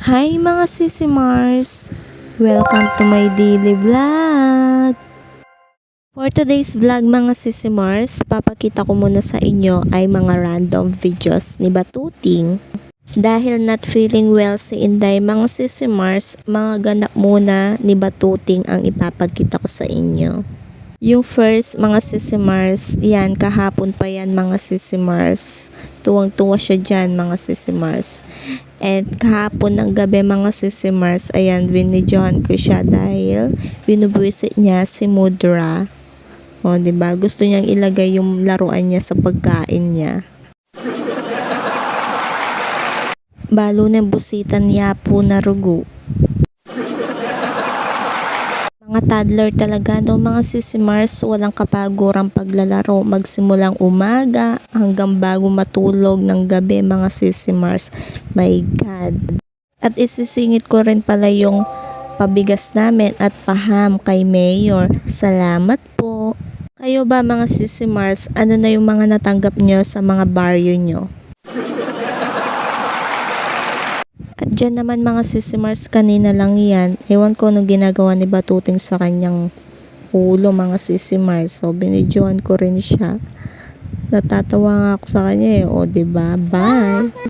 Hi mga Sisi Mars! Welcome to my daily vlog! For today's vlog mga Sisi Mars, papakita ko muna sa inyo ay mga random videos ni Batuting. Dahil not feeling well si Inday mga Sisi Mars, mga ganap muna ni Batuting ang ipapakita ko sa inyo. Yung first mga Sisi Mars, yan kahapon pa yan mga Sisi Mars. Tuwang-tuwa siya dyan mga Sisi Mars. And kahapon ng gabi mga Sisi Mars, ayan, binidyohan ko siya dahil binubuisit niya si Mudra. O, diba? Gusto niyang ilagay yung laruan niya sa pagkain niya. Balo ng busitan niya po na rugo. Mga toddler talaga no mga Sisi Mars, walang kapagurang paglalaro magsimulang umaga hanggang bago matulog ng gabi mga Sisi Mars. My God. At isisingit ko rin pala yung pabigas namin at paham kay Mayor. Salamat po. Kayo ba mga Sisi Mars, ano na yung mga natanggap nyo sa mga baryo nyo? At dyan naman mga Sisi Mars, kanina lang yan. Ewan ko anong ginagawa ni Batuting sa kanyang ulo mga Sisi Mars. So binidyohan ko rin siya. Natatawa nga ako sa kanya eh. O diba? Bye!